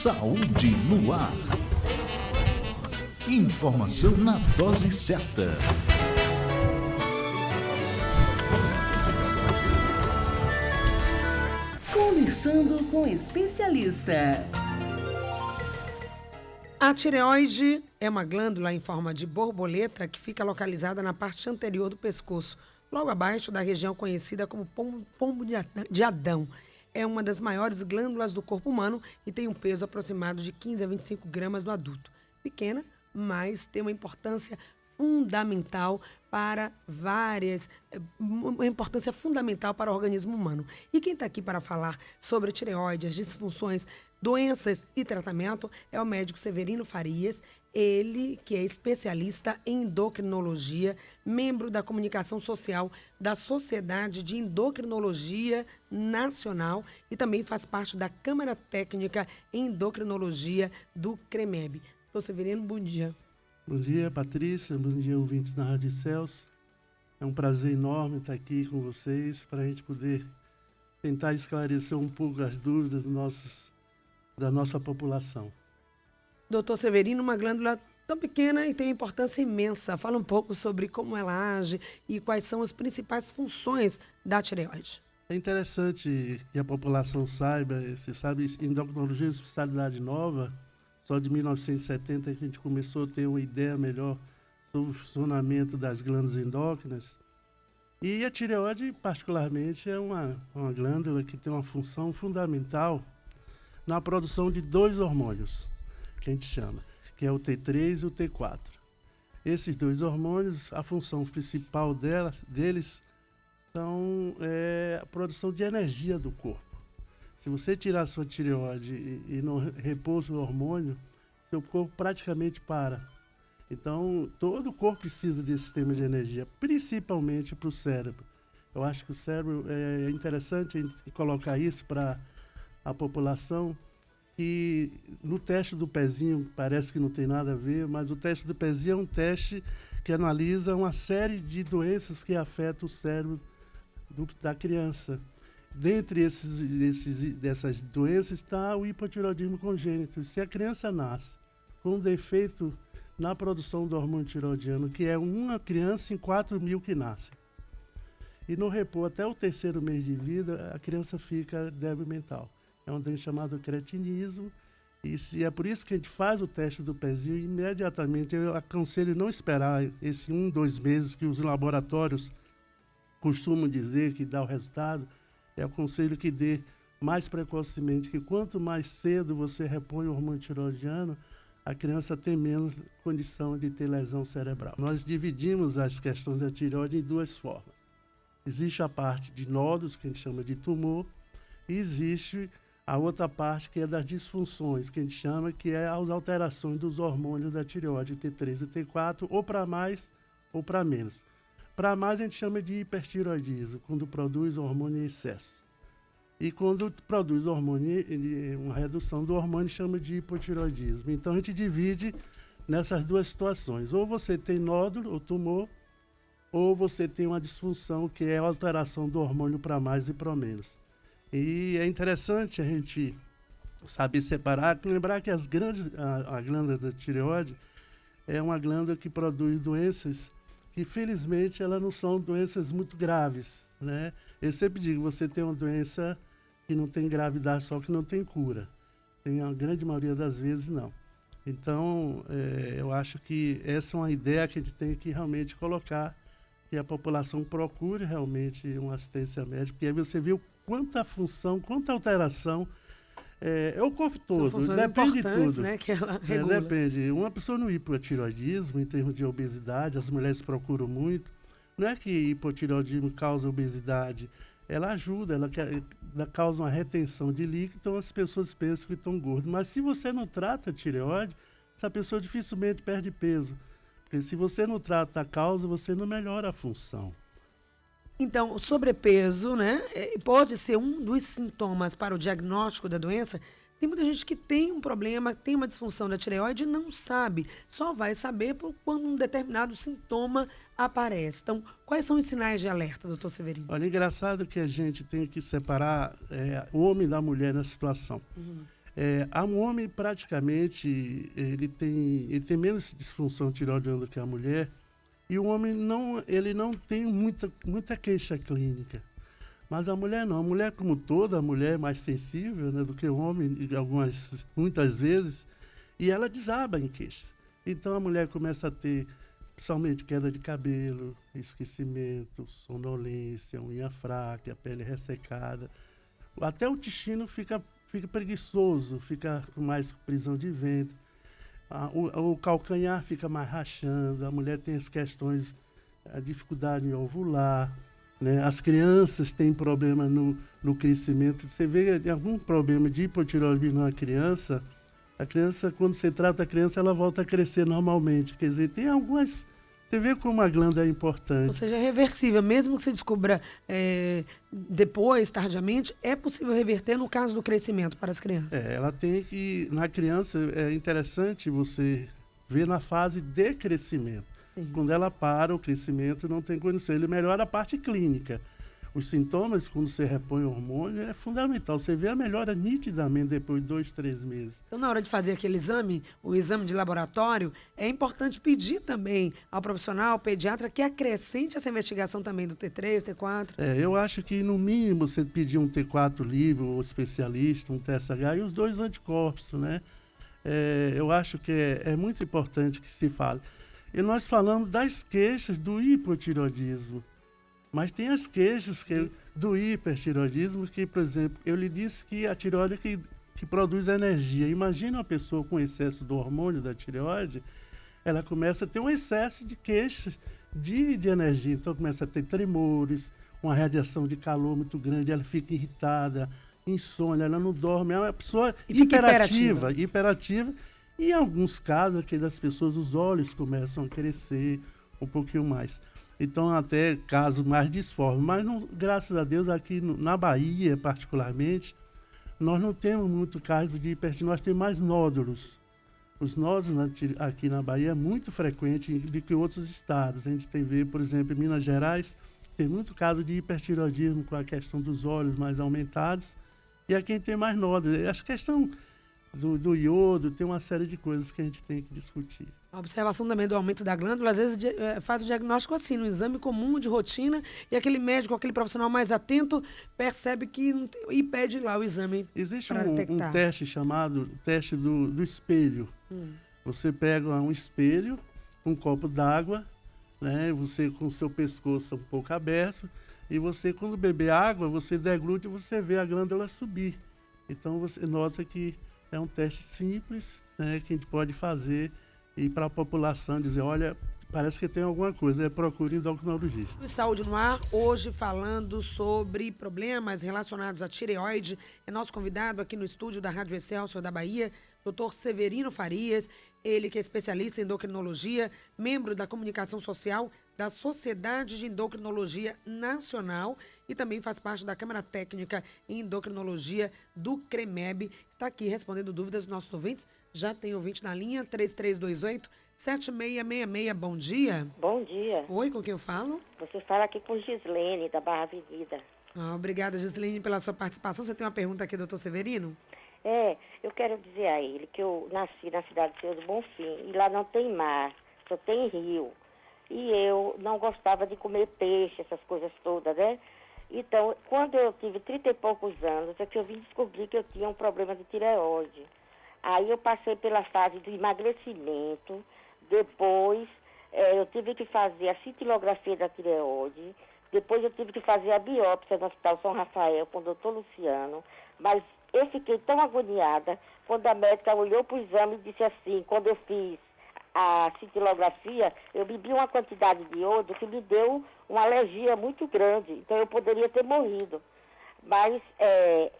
Saúde no ar. Informação na dose certa. Conversando com especialista. A tireoide é uma glândula em forma de borboleta que fica localizada na parte anterior do pescoço, logo abaixo da região conhecida como pombo de Adão. É uma das maiores glândulas do corpo humano e tem um peso aproximado de 15 a 25 gramas no adulto. Pequena, mas tem uma importância fundamental para o organismo humano. E quem está aqui para falar sobre a tireoide, as disfunções, doenças e tratamento é o médico Severino Farias, ele que é especialista em endocrinologia, membro da comunicação social da Sociedade de Endocrinologia Nacional e também faz parte da Câmara Técnica em Endocrinologia do CREMEB. Doutor Severino, bom dia. Bom dia, Patrícia. Bom dia, ouvintes da Rádio Celso. É um prazer enorme estar aqui com vocês para a gente poder tentar esclarecer um pouco as dúvidas da nossa população. Doutor Severino, uma glândula tão pequena e tem uma importância imensa. Fala um pouco sobre como ela age e quais são as principais funções da tireoide. É interessante que a população saiba, você sabe, endocrinologia é uma especialidade nova. Só de 1970 que a gente começou a ter uma ideia melhor sobre o funcionamento das glândulas endócrinas. E a tireoide, particularmente, é uma glândula que tem uma função fundamental na produção de dois hormônios, que a gente chama, que é o T3 e o T4. Esses dois hormônios, a função principal deles são a produção de energia do corpo. Se você tirar a sua tireoide e não repor o hormônio, seu corpo praticamente para. Então, todo o corpo precisa desse sistema de energia, principalmente para o cérebro. Eu acho que o cérebro é interessante colocar isso para a população, que no teste do pezinho, parece que não tem nada a ver, mas o teste do pezinho é um teste que analisa uma série de doenças que afetam o cérebro da criança. Dentre dessas doenças está o hipotireoidismo congênito. Se a criança nasce com um defeito na produção do hormônio tireoidiano, que é uma criança em 4.000 que nascem, e não repor até o 3º mês de vida, a criança fica débil mental. É uma doença chamada cretinismo, e é por isso que a gente faz o teste do pezinho imediatamente. Eu aconselho não esperar esse 2 meses que os laboratórios costumam dizer que dá o resultado. Eu aconselho que dê mais precocemente, que quanto mais cedo você repõe o hormônio tireoidiano, a criança tem menos condição de ter lesão cerebral. Nós dividimos as questões da tireoide em 2 formas. Existe a parte de nódulos, que a gente chama de tumor, e existe a outra parte que é das disfunções, que a gente chama que é as alterações dos hormônios da tireoide, T3 e T4, ou para mais ou para menos. Para mais a gente chama de hipertireoidismo, quando produz hormônio em excesso. E quando produz hormônio, uma redução do hormônio, chama de hipotireoidismo. Então a gente divide nessas 2 situações. Ou você tem nódulo ou tumor, ou você tem uma disfunção que é a alteração do hormônio para mais e para menos. E é interessante a gente saber separar, lembrar que a glândula da tireoide é uma glândula que produz doenças que, felizmente, elas não são doenças muito graves, né? Eu sempre digo, você tem uma doença que não tem gravidade, só que não tem cura. Tem a grande maioria das vezes, não. Então, eu acho que essa é uma ideia que a gente tem que realmente colocar, que a população procure realmente uma assistência médica, porque aí você viu quanta função, quanta alteração. É o corpo todo, depende de tudo. Né, que ela regula. Depende. Uma pessoa no hipotireoidismo, em termos de obesidade, as mulheres procuram muito. Não é que hipotireoidismo causa obesidade, ela ajuda, ela causa uma retenção de líquido, então as pessoas pensam que estão gordas. Mas se você não trata a tireoide, essa pessoa dificilmente perde peso. Porque se você não trata a causa, você não melhora a função. Então, o sobrepeso, né, pode ser um dos sintomas para o diagnóstico da doença. Tem muita gente que tem um problema, tem uma disfunção da tireoide e não sabe. Só vai saber quando um determinado sintoma aparece. Então, quais são os sinais de alerta, doutor Severino? Olha, engraçado que a gente tem que separar o homem da mulher nessa situação. O homem praticamente ele tem menos disfunção tireoidiana do que a mulher, e o homem ele não tem muita queixa clínica. Mas a mulher não. A mulher, como toda, a mulher é mais sensível, né, do que o homem, muitas vezes, e ela desaba em queixa. Então a mulher começa a ter, principalmente, queda de cabelo, esquecimento, sonolência, unha fraca, a pele ressecada. Até o intestino fica preguiçoso, fica com mais prisão de ventre. O calcanhar fica mais rachando, a mulher tem as questões, a dificuldade em ovular, né? As crianças têm problema no crescimento. Você vê algum problema de hipotireoidismo na criança, a criança, quando você trata a criança, ela volta a crescer normalmente. Quer dizer, tem algumas... Você vê como a glândula é importante. Ou seja, é reversível. Mesmo que você descubra depois, tardiamente, é possível reverter no caso do crescimento para as crianças. Ela tem que... Na criança, é interessante você ver na fase de crescimento. Sim. Quando ela para, o crescimento não tem condição. Ele melhora a parte clínica. Os sintomas, quando você repõe o hormônio, é fundamental. Você vê a melhora nitidamente depois de 2, 3 meses. Então, na hora de fazer aquele exame, o exame de laboratório, é importante pedir também ao profissional, ao pediatra, que acrescente essa investigação também do T3, T4. Eu acho que, no mínimo, você pedir um T4 livre, ou especialista, um TSH, e os 2 anticorpos, né? Eu acho que é muito importante que se fale. E nós falamos das queixas do hipotireoidismo. Mas tem as queixas do hipertireoidismo, que, por exemplo, eu lhe disse que a tireoide que produz energia. Imagina uma pessoa com excesso do hormônio da tireoide, ela começa a ter um excesso de queixas de energia. Então começa a ter tremores, uma radiação de calor muito grande, ela fica irritada, insônia, ela não dorme. É uma pessoa hiperativa. E em alguns casos, aquelas pessoas, os olhos começam a crescer um pouquinho mais. Então, até casos mais disformes. Mas, graças a Deus, aqui na Bahia, particularmente, nós não temos muito caso de hipertireoidismo, nós temos mais nódulos. Os nódulos aqui na Bahia é muito frequente do que em outros estados. A gente vê, por exemplo, em Minas Gerais, tem muito caso de hipertireoidismo com a questão dos olhos mais aumentados. E aqui tem mais nódulos. Essa questão do iodo, tem uma série de coisas que a gente tem que discutir. A observação também do aumento da glândula, às vezes faz o diagnóstico assim, no exame comum de rotina, e aquele médico, aquele profissional mais atento, percebe que não tem, e pede lá o exame. Existe um teste chamado teste do espelho. Você pega um espelho, um copo d'água, né, você com o seu pescoço um pouco aberto, e você, quando beber água, você deglute e você vê a glândula subir. Então, você nota que é um teste simples, né, que a gente pode fazer e para a população dizer, olha, parece que tem alguma coisa, procure endocrinologista. Saúde no Ar, hoje falando sobre problemas relacionados à tireoide. É nosso convidado aqui no estúdio da Rádio Excelsior da Bahia, Dr. Severino Farias, ele que é especialista em endocrinologia, membro da comunicação social da Sociedade de Endocrinologia Nacional e também faz parte da Câmara Técnica em Endocrinologia do CREMEB. Está aqui respondendo dúvidas dos nossos ouvintes. Já tem ouvinte na linha, 3328-7666. Bom dia. Bom dia. Oi, com quem eu falo? Você fala aqui com Gislene, da Barra Avenida. Obrigada, Gislene, pela sua participação. Você tem uma pergunta aqui, doutor Severino? Eu quero dizer a ele que eu nasci na cidade de Senhor do Bonfim, e lá não tem mar, só tem rio. E eu não gostava de comer peixe, essas coisas todas, né? Então, quando eu tive 30 e poucos anos, é que eu vim descobrir que eu tinha um problema de tireoide. Aí eu passei pela fase do emagrecimento, depois eu tive que fazer a cintilografia da tireoide, depois eu tive que fazer a biópsia no Hospital São Rafael com o doutor Luciano, mas eu fiquei tão agoniada quando a médica olhou para o exame e disse assim, quando eu fiz a cintilografia, eu bebi uma quantidade de iodo que me deu uma alergia muito grande, então eu poderia ter morrido. Mas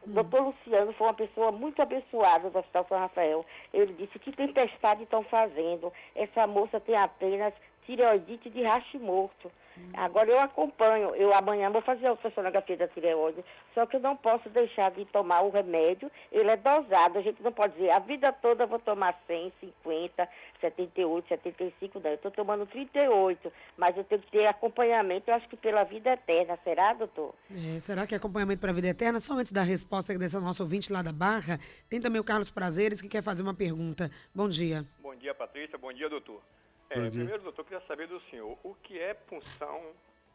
o doutor Luciano foi uma pessoa muito abençoada do Hospital São Rafael. Ele disse, que tempestade estão fazendo? Essa moça tem apenas tireoidite de Hashimoto. Agora eu acompanho, amanhã vou fazer a ultrassonografia da tireoide, só que eu não posso deixar de tomar o remédio, ele é dosado, a gente não pode dizer, a vida toda eu vou tomar 100, 50, 78, 75, não, eu estou tomando 38, mas eu tenho que ter acompanhamento, eu acho que pela vida eterna, será, doutor? Será que é acompanhamento para a vida eterna? Só antes da resposta dessa nossa ouvinte lá da Barra, tem também o Carlos Prazeres que quer fazer uma pergunta. Bom dia. Bom dia, Patrícia. Bom dia, doutor. Bom dia. Primeiro, doutor, eu queria saber do senhor, o que é punção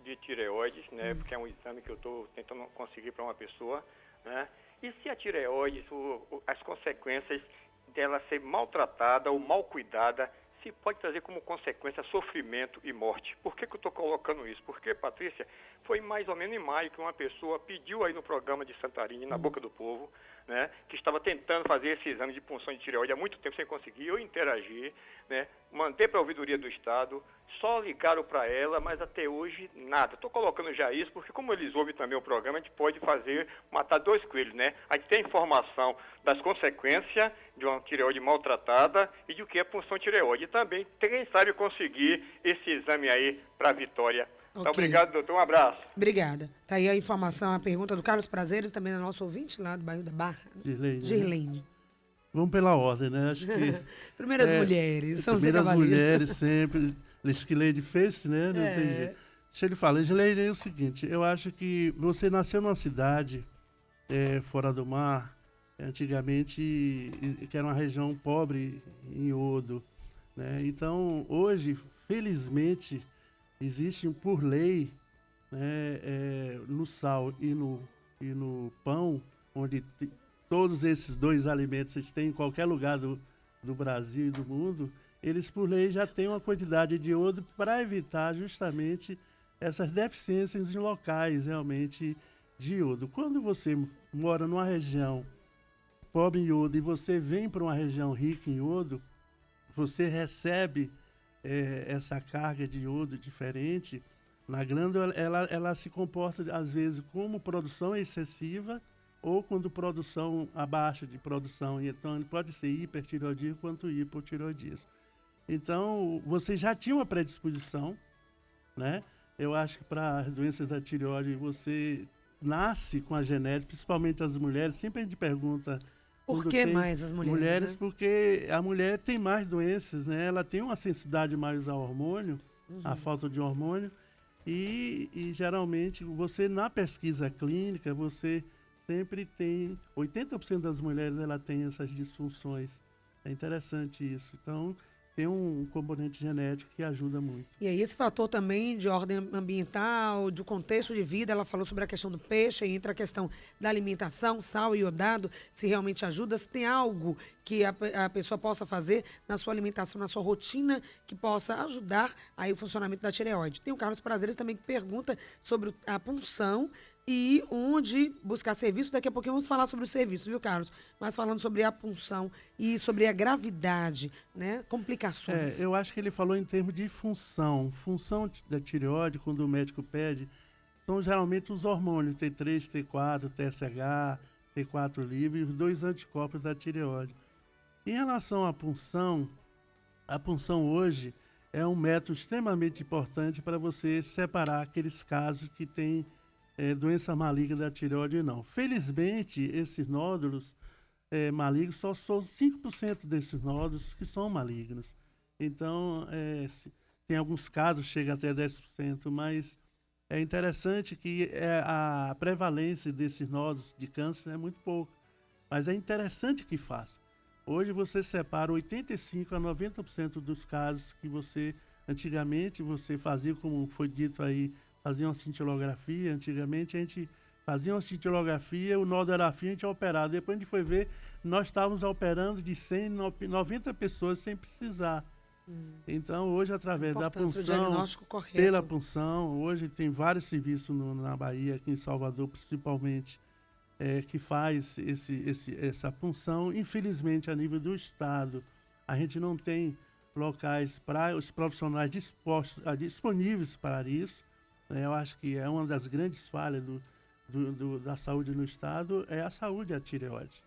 de tireoides, né? Porque é um exame que eu estou tentando conseguir para uma pessoa, né? E se a tireoide, as consequências dela ser maltratada ou mal cuidada, se pode trazer como consequência sofrimento e morte. Por que eu estou colocando isso? Porque, Patrícia, foi mais ou menos em maio que uma pessoa pediu aí no programa de Santarém, na Boca do Povo, né, que estava tentando fazer esse exame de punção de tireoide há muito tempo sem conseguir, eu interagi, né, mandei para a ouvidoria do Estado, só ligaram para ela, mas até hoje nada. Estou colocando já isso, porque como eles ouvem também o programa, a gente pode matar dois coelhos, né? A gente tem informação das consequências de uma tireoide maltratada e de o que é punção tireoide. E também, quem sabe conseguir esse exame aí para a vitória. Então, obrigado, doutor. Um abraço. Obrigada. Tá aí a informação, a pergunta do Carlos Prazeres, também da nossa ouvinte lá do bairro da Barra. Girlene. Vamos pela ordem, né? Acho que primeiras mulheres, são os primeiras mulheres sempre. Esquileide fez, né? Não tem jeito. Deixa eu lhe falar, Esquileide, é o seguinte, eu acho que você nasceu numa cidade fora do mar, antigamente, que era uma região pobre em iodo, né? Então, hoje, felizmente, existe por lei, né, no sal e no pão, onde todos esses dois alimentos vocês têm em qualquer lugar do Brasil e do mundo, eles por lei já têm uma quantidade de iodo para evitar justamente essas deficiências em locais realmente de iodo. Quando você mora numa região pobre em iodo e você vem para uma região rica em iodo, você recebe essa carga de iodo diferente. Na glândula, ela se comporta, às vezes, como produção excessiva ou quando produção abaixo de produção. Então, pode ser hipertireoidismo quanto hipotireoidismo. Então, você já tinha uma predisposição, né? Eu acho que para as doenças da tireoide, você nasce com a genética, principalmente as mulheres. Sempre a gente pergunta... Por que mais as mulheres? Mulheres, né? Porque a mulher tem mais doenças, né? Ela tem uma sensibilidade mais ao hormônio, à falta de hormônio. E geralmente, você na pesquisa clínica, você sempre tem... 80% das mulheres, ela tem essas disfunções. É interessante isso. Então... tem um componente genético que ajuda muito. E aí esse fator também de ordem ambiental, do contexto de vida, ela falou sobre a questão do peixe, aí entra a questão da alimentação, sal e iodado, se realmente ajuda, se tem algo que a pessoa possa fazer na sua alimentação, na sua rotina, que possa ajudar aí o funcionamento da tireoide. Tem o Carlos Prazeres também que pergunta sobre a punção e onde buscar serviço. Daqui a pouquinho vamos falar sobre o serviço, viu, Carlos? Mas falando sobre a punção e sobre a gravidade, né? Complicações. Eu acho que ele falou em termos de função. Função da tireoide, quando o médico pede, são geralmente os hormônios T3, T4, TSH, T4 livre e os dois anticorpos da tireoide. Em relação à punção, a punção hoje é um método extremamente importante para você separar aqueles casos que têm doença maligna da tireoide ou não. Felizmente, esses nódulos malignos, só são 5% desses nódulos que são malignos. Então, tem alguns casos, chega até 10%, mas é interessante que a prevalência desses nódulos de câncer é muito pouco. Mas é interessante que faça. Hoje você separa 85% a 90% dos casos que antigamente você fazia, como foi dito aí, fazia uma cintilografia. Antigamente a gente fazia uma cintilografia, o nódulo era fino, a gente operava. Depois a gente foi ver, nós estávamos operando de 100, 90 pessoas sem precisar. Então hoje, através da punção, pela punção, hoje tem vários serviços na Bahia, aqui em Salvador principalmente, que faz essa punção. Infelizmente, a nível do Estado, a gente não tem locais para os profissionais disponíveis para isso. Eu acho que é uma das grandes falhas da saúde no Estado, é a saúde da tireoide.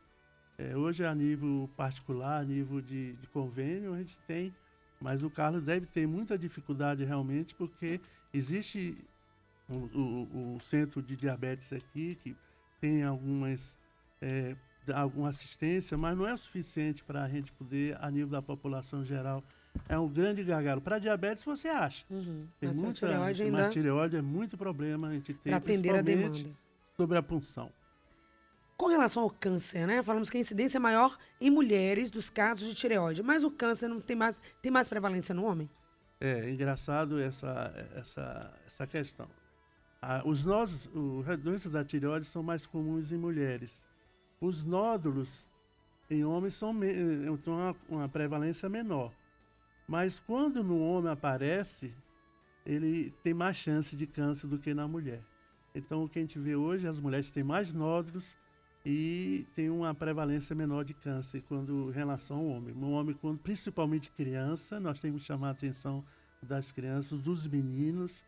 Hoje, a nível particular, a nível de convênio, a gente tem Mas o Carlos deve ter muita dificuldade realmente, porque existe o centro de diabetes aqui, que tem alguma assistência, mas não é o suficiente para a gente poder, a nível da população geral. É um grande gargalo. Para diabetes, você acha. Tem Mas muita, tireoide ainda... mas tireoide é muito problema a gente ter, Para atender a principalmente demanda. sobre a punção. Com relação ao câncer, né? Falamos que a incidência é maior em mulheres dos casos de tireoide, mas o câncer não tem mais prevalência no homem? É engraçado essa questão. Os nódulos, as doenças da tireoide são mais comuns em mulheres. Os nódulos em homens têm uma prevalência menor. Mas quando no homem aparece, ele tem mais chance de câncer do que na mulher. Então, o que a gente vê hoje, as mulheres têm mais nódulos e tem uma prevalência menor de câncer em relação ao homem. No homem, principalmente criança, nós temos que chamar a atenção das crianças, dos meninos.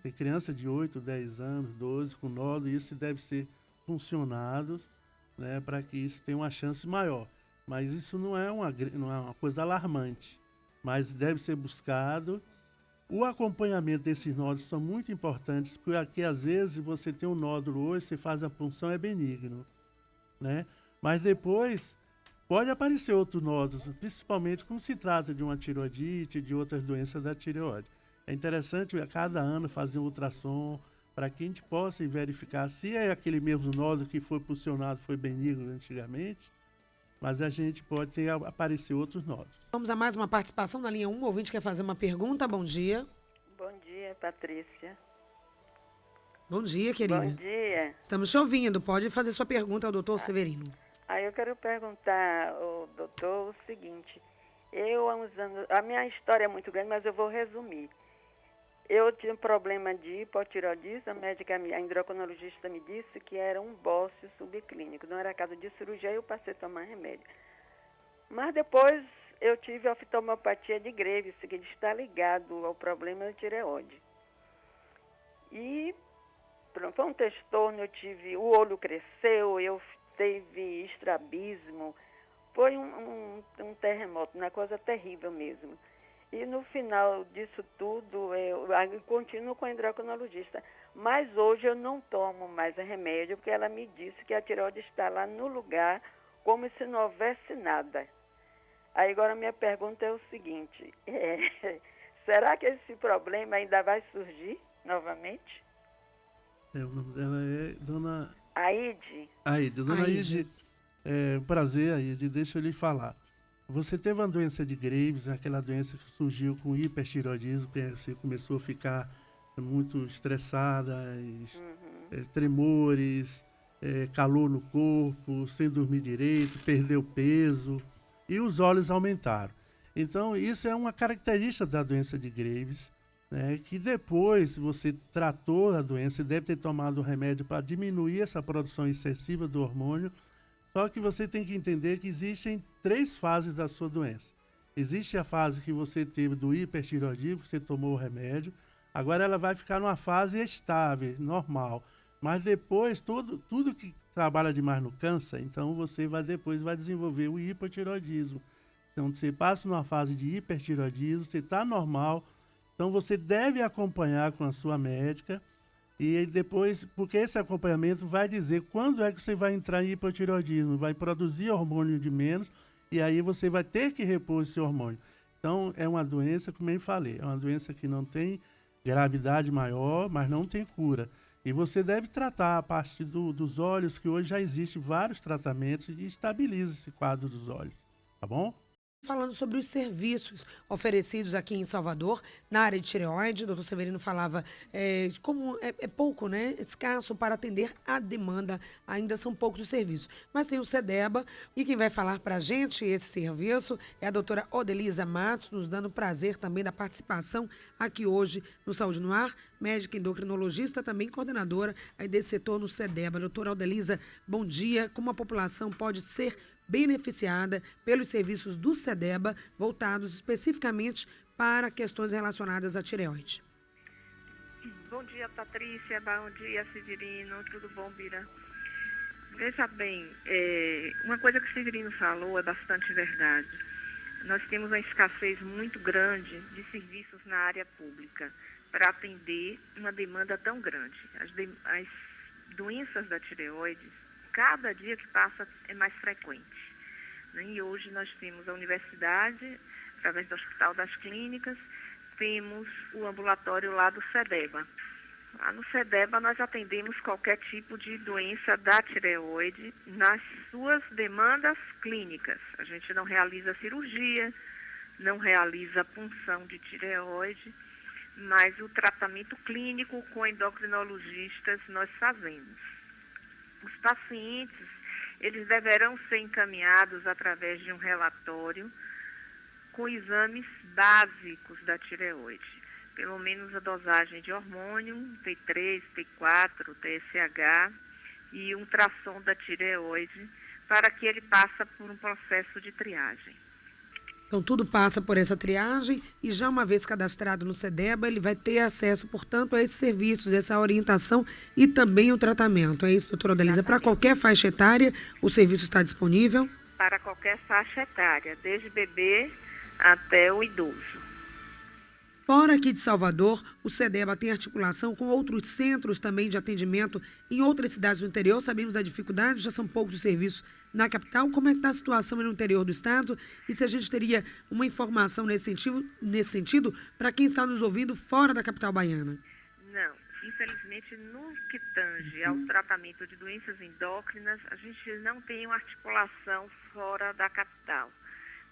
Tem criança de 8, 10 anos, 12, com nódulo, e isso deve ser funcionado, né, para que isso tenha uma chance maior. Mas isso não é uma coisa alarmante, mas deve ser buscado. O acompanhamento desses nódulos são muito importantes, porque às vezes você tem um nódulo hoje, você faz a punção, é benigno, né? Mas depois pode aparecer outro nódulo, principalmente quando se trata de uma tireoidite, de outras doenças da tireoide. É interessante a cada ano fazer um ultrassom para que a gente possa verificar se é aquele mesmo nódulo que foi pulsionado, foi benigno antigamente, mas a gente pode aparecer outros nódulos. Vamos a mais uma participação na linha 1. O ouvinte quer fazer uma pergunta. Bom dia. Bom dia, Patrícia. Bom dia, querida. Bom dia. Estamos te ouvindo. Pode fazer sua pergunta ao doutor Severino. Eu quero perguntar ao doutor o seguinte. Eu, há uns anos... A minha história é muito grande, mas eu vou resumir. Eu tinha um problema de hipotireoidismo. A endocrinologista me disse que era um bócio subclínico. Não era caso de cirurgia, eu passei a tomar remédio. Mas depois eu tive oftalmopatia de Graves, que está ligado ao problema da tireoide. E foi um transtorno, o olho cresceu, eu tive estrabismo. Foi um terremoto, uma coisa terrível mesmo. E no final disso tudo, eu continuo com a endocrinologista. Mas hoje eu não tomo mais remédio, porque ela me disse que a tireoide está lá no lugar, como se não houvesse nada. Aí agora minha pergunta é o seguinte, será que esse problema ainda vai surgir novamente? O nome dela é Dona... Aide. Dona Aide. Prazer, Aide, deixa eu lhe falar. Você teve uma doença de Graves, aquela doença que surgiu com hipertireoidismo, que você começou a ficar muito estressada, tremores, calor no corpo, sem dormir direito, perdeu peso e os olhos aumentaram. Então, isso é uma característica da doença de Graves, né, que depois você tratou a doença, deve ter tomado um remédio para diminuir essa produção excessiva do hormônio. Só que você tem que entender que existem 3 fases da sua doença. Existe a fase que você teve do hipertireoidismo, que você tomou o remédio. Agora ela vai ficar numa fase estável, normal. Mas depois, tudo que trabalha demais no câncer, então você depois vai desenvolver o hipotireoidismo. Então você passa numa fase de hipertireoidismo, você está normal. Então você deve acompanhar com a sua médica. E depois, porque esse acompanhamento vai dizer quando é que você vai entrar em hipotireoidismo, vai produzir hormônio de menos, e aí você vai ter que repor esse hormônio. Então, é uma doença, como eu falei, é uma doença que não tem gravidade maior, mas não tem cura. E você deve tratar a parte dos olhos, que hoje já existem vários tratamentos e estabiliza esse quadro dos olhos, tá bom? Falando sobre os serviços oferecidos aqui em Salvador, na área de tireoide, o doutor Severino falava como é pouco, né? Escasso para atender a demanda, ainda são poucos os serviços. Mas tem o SEDEBA, e quem vai falar para a gente esse serviço é a doutora Odelisa Matos, nos dando prazer também da participação aqui hoje no Saúde no Ar, médica endocrinologista, também coordenadora aí desse setor no SEDEBA. Doutora Odelisa, bom dia. Como a população pode ser beneficiada pelos serviços do SEDEBA, voltados especificamente para questões relacionadas à tireoide? Bom dia, Patrícia. Bom dia, Severino. Tudo bom, Bira? Veja bem, uma coisa que o Severino falou é bastante verdade. nós temos uma escassez muito grande de serviços na área pública para atender uma demanda tão grande. As doenças da tireoide, cada dia que passa, é mais frequente, né? E hoje nós temos a universidade, através do Hospital das Clínicas, temos o ambulatório lá do SEDEBA. Lá no SEDEBA nós atendemos qualquer tipo de doença da tireoide nas suas demandas clínicas. A gente não realiza cirurgia, não realiza punção de tireoide, mas o tratamento clínico com endocrinologistas nós fazemos. Os pacientes, eles deverão ser encaminhados através de um relatório com exames básicos da tireoide. Pelo menos a dosagem de hormônio, T3, T4, TSH e um ultrassom da tireoide, para que ele passe por um processo de triagem. Então, tudo passa por essa triagem e já uma vez cadastrado no SEDEBA, ele vai ter acesso, portanto, a esses serviços, essa orientação e também o tratamento. É isso, doutora Odelisa? Para qualquer faixa etária, o serviço está disponível? Para qualquer faixa etária, desde bebê até o idoso. Fora aqui de Salvador, o SEDEBA tem articulação com outros centros também de atendimento em outras cidades do interior. Sabemos da dificuldade, já são poucos os serviços na capital. Como é que está a situação no interior do estado? E se a gente teria uma informação nesse sentido para quem está nos ouvindo fora da capital baiana? Não, infelizmente, no que tange ao tratamento de doenças endócrinas, a gente não tem uma articulação fora da capital.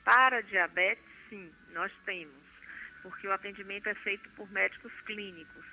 Para diabetes, sim, nós temos, porque o atendimento é feito por médicos clínicos,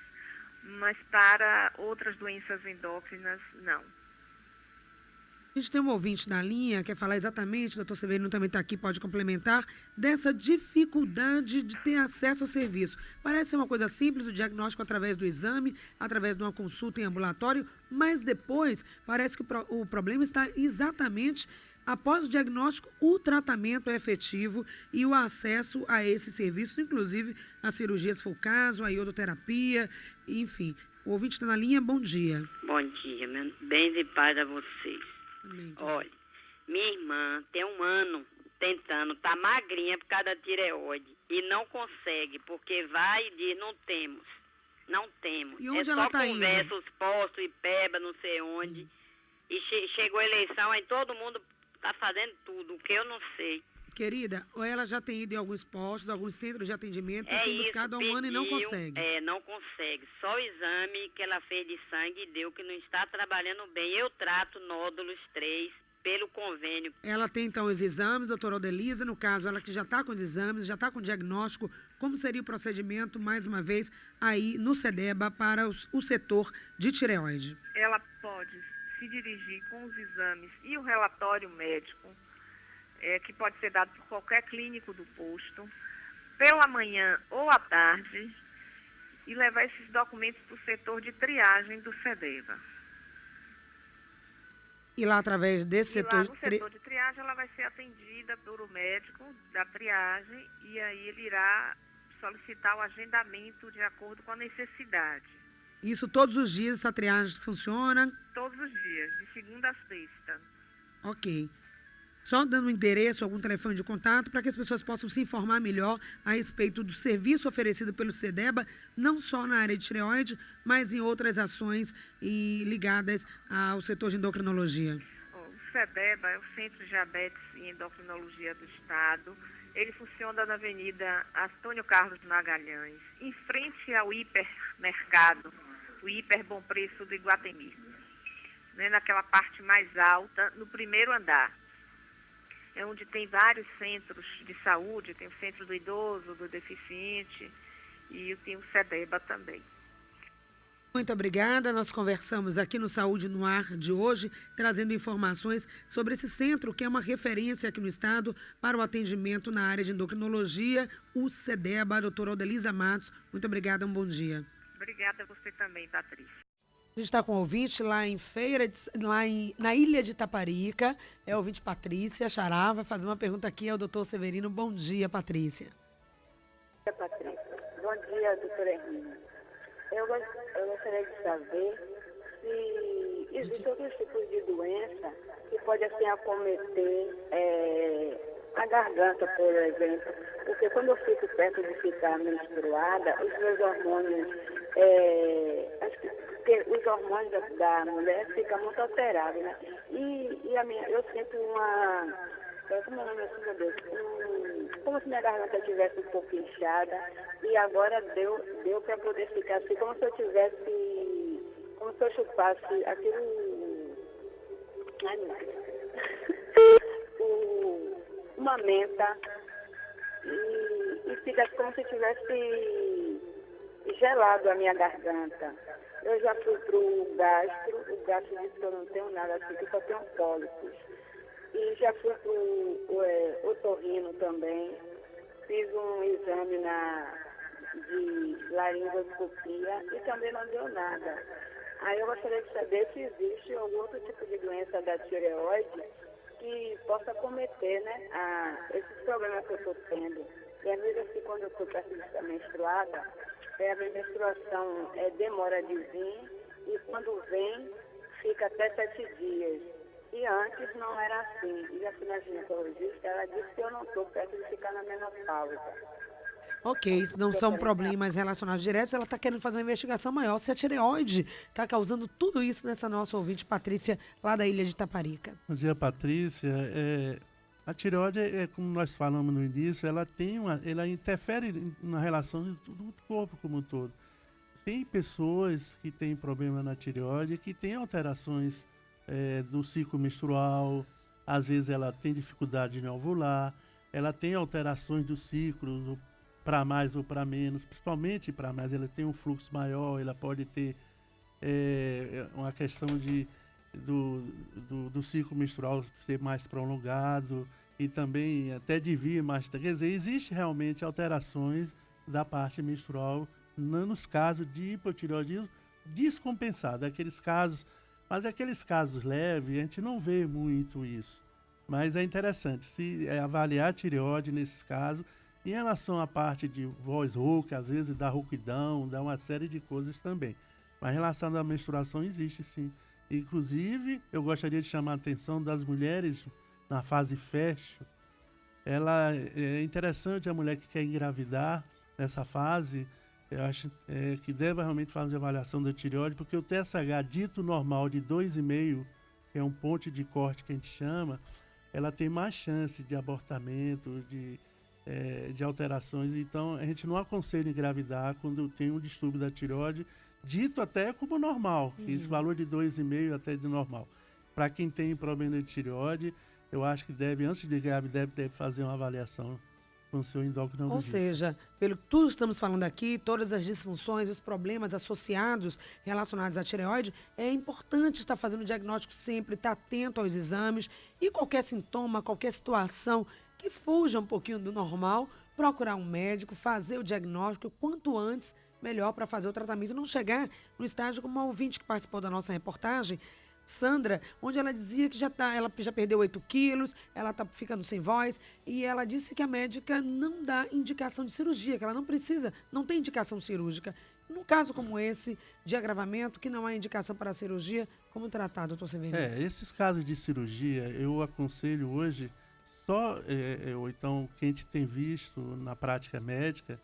mas para outras doenças endócrinas, não. A gente tem um ouvinte na linha, quer falar exatamente, o doutor Severino também está aqui, pode complementar, dessa dificuldade de ter acesso ao serviço. Parece ser uma coisa simples, o diagnóstico através do exame, através de uma consulta em ambulatório, mas depois parece que o problema está exatamente após o diagnóstico, o tratamento é efetivo e o acesso a esse serviço, inclusive a cirurgia, se for o caso, a iodoterapia, enfim. O ouvinte está na linha, bom dia. Bom dia, meu bem de paz a vocês. Amém. Olha, minha irmã tem 1 ano tentando, tá magrinha por causa da tireoide e não consegue, porque vai e diz, não temos. E onde ela está indo? É só conversa, os postos, IPEBA, não sei onde. E chegou a eleição, aí todo mundo está fazendo tudo, o que eu não sei. Querida, ou ela já tem ido em alguns postos, alguns centros de atendimento, tem buscado há 1 ano e não consegue. Não consegue. Só o exame que ela fez de sangue deu que não está trabalhando bem. Eu trato nódulos 3 pelo convênio. Ela tem, então, os exames, doutora Odelisa, no caso, ela que já está com os exames, já está com o diagnóstico, como seria o procedimento, mais uma vez, aí no SEDEBA para o setor de tireoide? Ela pode se dirigir com os exames e o relatório médico, que pode ser dado por qualquer clínico do posto, pela manhã ou à tarde, e levar esses documentos para o setor de triagem do SEDEBA. E lá, através desse setor... Lá no setor de triagem, ela vai ser atendida por o médico da triagem, e aí ele irá solicitar o agendamento de acordo com a necessidade. Isso todos os dias, essa triagem funciona? Todos os dias, de segunda a sexta. Ok. Só dando um endereço, algum telefone de contato, para que as pessoas possam se informar melhor a respeito do serviço oferecido pelo SEDEBA, não só na área de tireoide, mas em outras ações ligadas ao setor de endocrinologia. O SEDEBA é o Centro de Diabetes e Endocrinologia do Estado. Ele funciona na Avenida Antônio Carlos Magalhães, em frente ao hipermercado, o Hiper Bom Preço do Iguatemi, né, naquela parte mais alta, no primeiro andar. É onde tem vários centros de saúde, tem o Centro do Idoso, do Deficiente e tem o SEDEBA também. Muito obrigada. Nós conversamos aqui no Saúde no Ar de hoje, trazendo informações sobre esse centro, que é uma referência aqui no estado para o atendimento na área de endocrinologia, o SEDEBA, a doutora Odelisa Matos. Muito obrigada, um bom dia. Obrigada a você também, Patrícia. A gente está com um ouvinte lá em na Ilha de Itaparica, é o ouvinte Patrícia Xará, vai fazer uma pergunta aqui ao doutor Severino. Bom dia, Patrícia. Bom dia, Patrícia. Bom dia, doutora Hermínia. Eu gostaria de saber se existem outros tipos de doença que pode, assim, acometer a garganta, por exemplo, porque quando eu fico perto de ficar menstruada, os meus hormônios, acho que porque os hormônios da mulher ficam muito alterados, né? E eu sinto como é o nome, meu Deus? Como se minha garganta estivesse um pouco inchada, e agora deu para poder ficar assim, como se eu chupasse aquilo. Ai, meu Deus. Uma menta, e fica como se tivesse gelado a minha garganta. Eu já fui para o gastro disse que eu não tenho nada assim, que só tenho pólipos. E já fui para o otorrino também, fiz um exame de laringoscopia e também não deu nada. Aí eu gostaria de saber se existe algum outro tipo de doença da tireoide que possa cometer, né, esses problemas que eu estou tendo. E às vezes assim, quando eu estou perto de estar menstruada, a minha menstruação demora de vir, e quando vem, fica até 7 dias. E antes não era assim. E a ginecologista, ela disse que eu não estou perto de ficar na menopausa. Ok, não são problemas relacionados diretos, ela está querendo fazer uma investigação maior se a tireoide está causando tudo isso nessa nossa ouvinte Patrícia, lá da ilha de Itaparica. Bom dia, Patrícia. A tireoide, como nós falamos no início, ela interfere na relação do corpo como um todo. Tem pessoas que têm problema na tireoide, que têm alterações do ciclo menstrual, às vezes ela tem dificuldade em ovular, ela tem alterações do ciclo, para mais ou para menos, principalmente para mais, ela tem um fluxo maior, ela pode ter uma questão do ciclo menstrual ser mais prolongado e também até de vir mais. Quer dizer, existe realmente alterações da parte menstrual nos casos de hipotireoidismo descompensado, mas aqueles casos leves, a gente não vê muito isso. Mas é interessante se avaliar a tireoide nesses casos. Em relação à parte de voz rouca, às vezes dá rouquidão, dá uma série de coisas também. Mas em relação à menstruação existe sim. Inclusive, eu gostaria de chamar a atenção das mulheres na fase fecho. É interessante a mulher que quer engravidar nessa fase, eu acho que deve realmente fazer avaliação da tireoide, porque o TSH dito normal de 2,5, que é um ponto de corte que a gente chama, ela tem mais chance de abortamento, de alterações. Então a gente não aconselha engravidar quando tem um distúrbio da tireoide, dito até como normal, esse valor de 2,5 até de normal. Para quem tem problema de tireoide, eu acho que antes de engravidar, deve fazer uma avaliação com o seu endocrinologista. Ou seja, pelo que tudo estamos falando aqui, todas as disfunções, os problemas associados relacionados à tireoide, é importante estar fazendo o diagnóstico sempre, estar atento aos exames, e qualquer sintoma, qualquer situação que fuja um pouquinho do normal, procurar um médico, fazer o diagnóstico quanto antes, melhor para fazer o tratamento, não chegar no estágio como uma ouvinte que participou da nossa reportagem, Sandra, onde ela dizia que ela já perdeu 8 quilos, ela está ficando sem voz, e ela disse que a médica não dá indicação de cirurgia, que ela não tem indicação cirúrgica. Num caso como esse, de agravamento, que não há indicação para a cirurgia, como tratar, doutor Severino? Esses casos de cirurgia, eu aconselho hoje, ou então quem a gente tem visto na prática médica,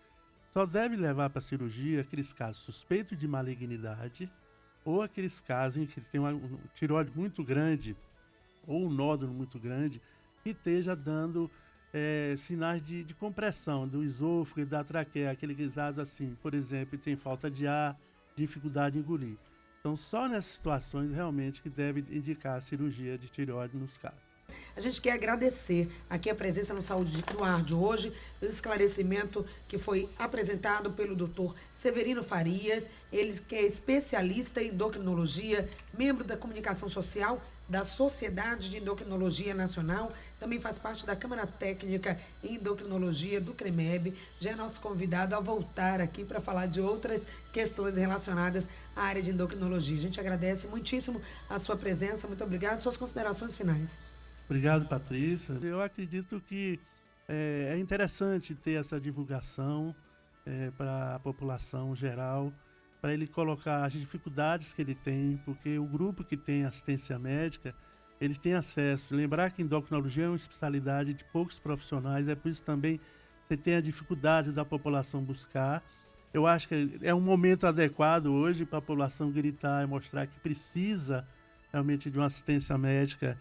só deve levar para a cirurgia aqueles casos suspeitos de malignidade, ou aqueles casos em que tem uma tireoide muito grande, ou um nódulo muito grande, que esteja dando sinais de compressão do esôfago e da traqueia, aquele guisado assim, por exemplo, tem falta de ar, dificuldade em engolir. Então, só nessas situações realmente que deve indicar a cirurgia de tireoide nos casos. A gente quer agradecer aqui a presença no Saúde no Ar de hoje, o esclarecimento que foi apresentado pelo Dr. Severino Farias, ele que é especialista em endocrinologia, membro da comunicação social da Sociedade de Endocrinologia Nacional, também faz parte da Câmara Técnica em Endocrinologia do CREMEB, já é nosso convidado a voltar aqui para falar de outras questões relacionadas à área de endocrinologia. A gente agradece muitíssimo a sua presença, muito obrigado. Suas considerações finais. Obrigado, Patrícia. Eu acredito que é interessante ter essa divulgação para a população geral, para ele colocar as dificuldades que ele tem, porque o grupo que tem assistência médica, eles têm acesso. Lembrar que endocrinologia é uma especialidade de poucos profissionais, é por isso também você tem a dificuldade da população buscar. Eu acho que é um momento adequado hoje para a população gritar e mostrar que precisa realmente de uma assistência médica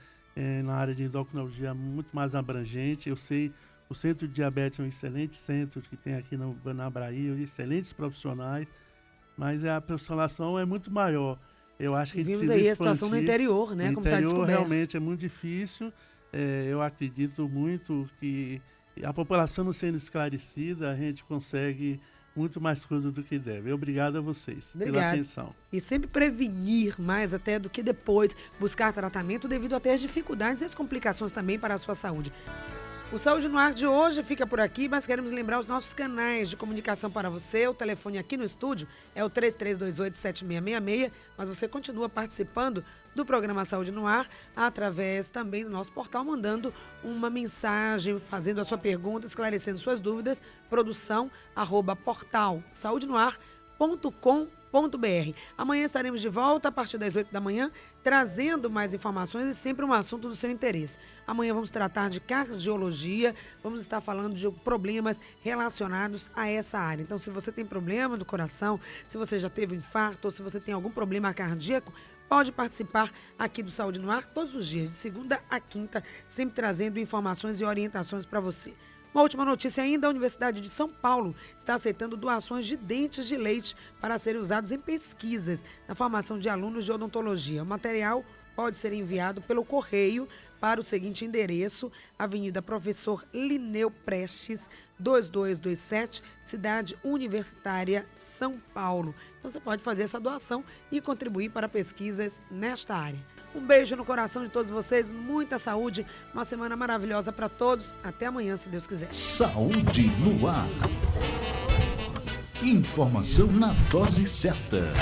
na área de endocrinologia muito mais abrangente. Eu sei, o Centro de Diabetes é um excelente centro que tem aqui na Bahia, excelentes profissionais, mas a profissionalização é muito maior. Eu acho que vimos aí a situação no interior, né? No interior realmente é muito difícil. Eu acredito muito que a população não sendo esclarecida, a gente consegue muito mais coisa do que deve. Obrigado a vocês pela atenção. E sempre prevenir mais até do que depois buscar tratamento devido até às dificuldades e as complicações também para a sua saúde. O Saúde no Ar de hoje fica por aqui, mas queremos lembrar os nossos canais de comunicação para você. O telefone aqui no estúdio é o 3328-7666, mas você continua participando do programa Saúde no Ar através também do nosso portal, mandando uma mensagem, fazendo a sua pergunta, esclarecendo suas dúvidas, produção@portalsaudenoar.com.br. Amanhã estaremos de volta a partir das 8 da manhã, trazendo mais informações e sempre um assunto do seu interesse. Amanhã vamos tratar de cardiologia, vamos estar falando de problemas relacionados a essa área. Então, se você tem problema do coração, se você já teve um infarto ou se você tem algum problema cardíaco, pode participar aqui do Saúde no Ar todos os dias, de segunda a quinta, sempre trazendo informações e orientações para você. Uma última notícia ainda, a Universidade de São Paulo está aceitando doações de dentes de leite para serem usados em pesquisas na formação de alunos de odontologia. O material pode ser enviado pelo correio para o seguinte endereço: Avenida Professor Linneu Prestes, 2227, Cidade Universitária, São Paulo. Então você pode fazer essa doação e contribuir para pesquisas nesta área. Um beijo no coração de todos vocês, muita saúde, uma semana maravilhosa para todos. Até amanhã, se Deus quiser. Saúde no Ar. Informação na dose certa.